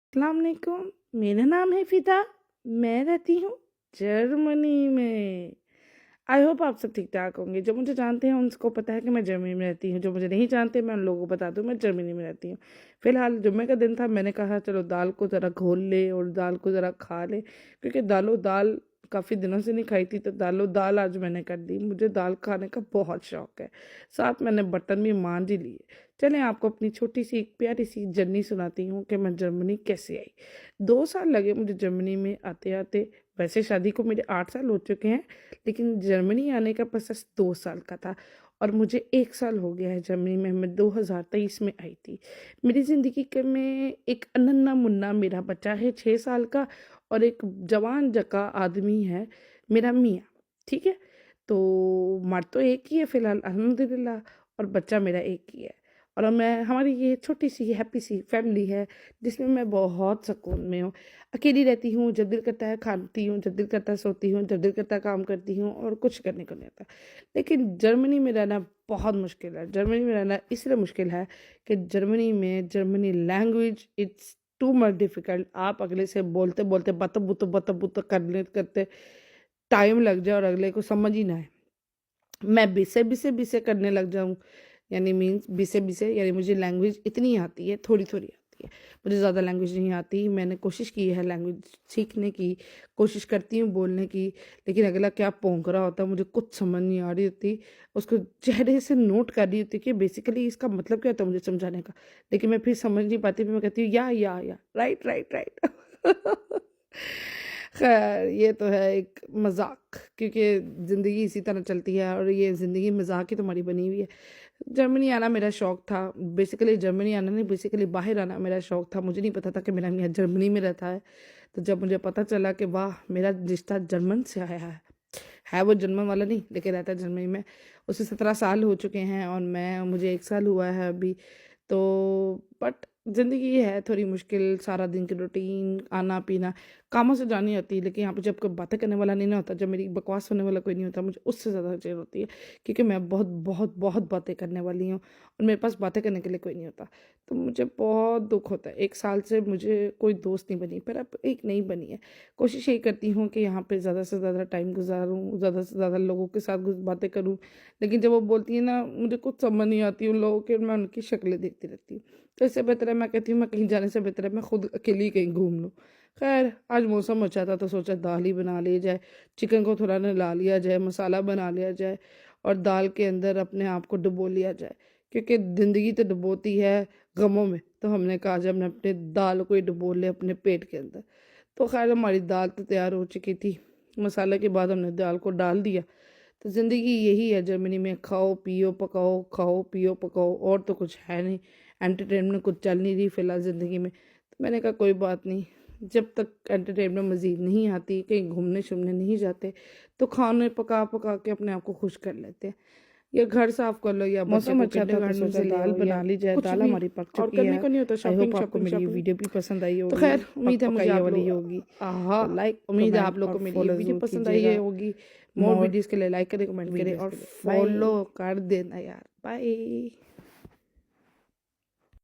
अस्सलाम वालेकुम। मेरा नाम है फ़िदा। मैं रहती हूँ जर्मनी में। आई होप आप सब ठीक-ठाक होंगे। जो मुझे जानते हैं उनको पता है कि मैं जर्मनी में रहती हूँ। जो मुझे नहीं जानते मैं उन लोगों को बता दूँ मैं जर्मनी में रहती हूँ। फ़िलहाल जुम्मे का दिन था, मैंने कहा चलो दाल को ज़रा घोल लें और दाल को ज़रा खा लें, क्योंकि दाल काफ़ी दिनों से नहीं खाई थी, तो दाल आज मैंने कर दी। मुझे दाल खाने का बहुत शौक है। साथ मैंने बर्तन भी मांज ही लिए। चलें आपको अपनी छोटी-सी एक प्यारी-सी जर्नी सुनाती हूँ कि मैं जर्मनी कैसे आई। 2 साल लगे मुझे जर्मनी में आते-आते। वैसे शादी को मेरे 8 साल हो चुके हैं, लेकिन जर्मनी आने का प्रोसेस 2 साल का था और मुझे 1 साल हो गया है जर्मनी में। मैं 2023 में आई थी। मेरी ज़िंदगी के में एक नन्हा-मुन्ना मेरा बच्चा है 6 साल का और एक जवान जका आदमी है मेरा मियाँ, ठीक है? तो मर्द तो एक ही है फ़िलहाल अल्हम्दुलिल्लाह, और बच्चा मेरा एक ही है। और मैं हमारी ये छोटी-सी हैप्पी सी फैमिली है जिसमें मैं बहुत सुकून में हूँ। अकेली रहती हूँ, जब दिल करता है खाती हूँ, जब दिल करता है सोती हूँ, जब दिल करता है काम करती हूँ और कुछ करने को नहीं आता। लेकिन जर्मनी में रहना बहुत मुश्किल है। जर्मनी में रहना इसलिए मुश्किल है कि जर्मनी में Germany language it's too much difficult. आप अगले से बोलते-बोलते बत-बुत करते टाइम लग जाए और अगले को समझ ही ना आए। मैं बिसे-बिसे करने लग जाऊँ, यानी मीन्स बिसे-बिसे, यानी मुझे लैंग्वेज इतनी आती है, थोड़ी-थोड़ी आती है। मुझे ज़्यादा लैंग्वेज नहीं आती। मैंने कोशिश की है लैंग्वेज सीखने की, कोशिश करती हूँ बोलने की, लेकिन अगला क्या भौंक रहा होता है मुझे कुछ समझ नहीं आ रही होती। उसको चेहरे से नोट कर रही होती कि बेसिकली इसका मतलब क्या होता है मुझे समझाने का। लेकिन मैं फिर समझ नहीं पाती, फिर मैं कहती हूँ या, राइट, राइट, राइट। खैर ये तो है एक मज़ाक, क्योंकि ज़िंदगी इसी तरह चलती है और ये ज़िंदगी मज़ाक ही तुम्हारी बनी हुई है। जर्मनी आना मेरा शौक़ था। बेसिकली जर्मनी आना नहीं, बेसिकली बाहर आना मेरा शौक़ था। मुझे नहीं पता था कि मेरा मियाँ जर्मनी में रहता है। तो जब मुझे पता चला कि वाह! मेरा रिश्ता जर्मन से आया है वो जर्मन वाला नहीं, लेकिन रहता है जर्मनी में। उसे 17 साल हो चुके हैं और मुझे 1 साल हुआ है अभी। तो बट ज़िंदगी है थोड़ी मुश्किल, सारा दिन की रूटीन, खाना-पीना, कामों से जानी होती है, लेकिन यहाँ पे जब कोई बातें करने वाला नहीं ना होता, जब मेरी बकवास सुनने वाला कोई नहीं होता, मुझे उससे ज़्यादा चिढ़ होती है, क्योंकि मैं बहुत बातें करने वाली हूँ और मेरे पास बातें करने के लिए कोई नहीं होता। तो मुझे बहुत दुःख होता है। 1 साल से मुझे कोई दोस्त नहीं बनी, पर अब एक नई बनी है। कोशिश यही करती हूँ कि यहाँ पे ज़्यादा से ज़्यादा टाइम गुज़ारूँ, ज़्यादा से ज़्यादा लोगों के साथ बातें करूँ, लेकिन जब वो बोलती है ना, मुझे कुछ समझ नहीं आती उन लोगों की, मैं उनकी शक्लें देखती रहती हूँ। तो इससे बेहतर है, मैं कहती हूँ मैं कहीं जाने से बेहतर है मैं खुद अकेली कहीं घूम लूँ। खैर आज मौसम अच्छा था तो सोचा दाल ही बना ली जाए, चिकन को थोड़ा नला लिया जाए, मसाला बना लिया जाए और दाल के अंदर अपने आप को डुबो लिया जाए, क्योंकि ज़िंदगी तो डुबोती है गमों में। तो हमने कहा जब हमने अपने दाल को ही डुबो ले अपने पेट के अंदर। तो खैर हमारी दाल तो तैयार हो चुकी थी। मसाले के बाद हमने दाल को डाल दिया। तो ज़िंदगी यही है जर्मनी में, खाओ पियो पकाओ, और तो कुछ है नहीं। एंटरटेनमेंट कुछ चल नहीं रही फ़िलहाल ज़िंदगी में। तो मैंने कहा कोई बात नहीं, जब तक एंटरटेनमेंट मज़ीद नहीं आती, कहीं घूमने-शूमने नहीं जाते, तो खाने पका-पका के अपने आप को खुश कर लेते हैं। या घर साफ़ कर लो या बच्चे मौसम को अच्छा था तो किंडरगार्टन सोचा से ले दाल आओ या बना ली जाए। कुछ दाल भी, हमारी पक और चुकी करने है। को नहीं होता, आई शॉपिंग होप आपको शॉपिंग मेरी ये शॉपिंग। वीडियो भी पसंद आई तो होगी, खैर पक उम्मीद है मुझे पकाइया आप वाली लोग होगी। आहा तो लाइक उम्मीद है आप कमेंट लोग और को मेरी ये फॉलो वीडियो ज़रूर पसंद आई है कीजिएगा होगी। मोर मोर वीडियोज़ के लिए लाइक करें, कमेंट करें वीडियोज़ और के लिए। Follow by. कर देना यार। बाय।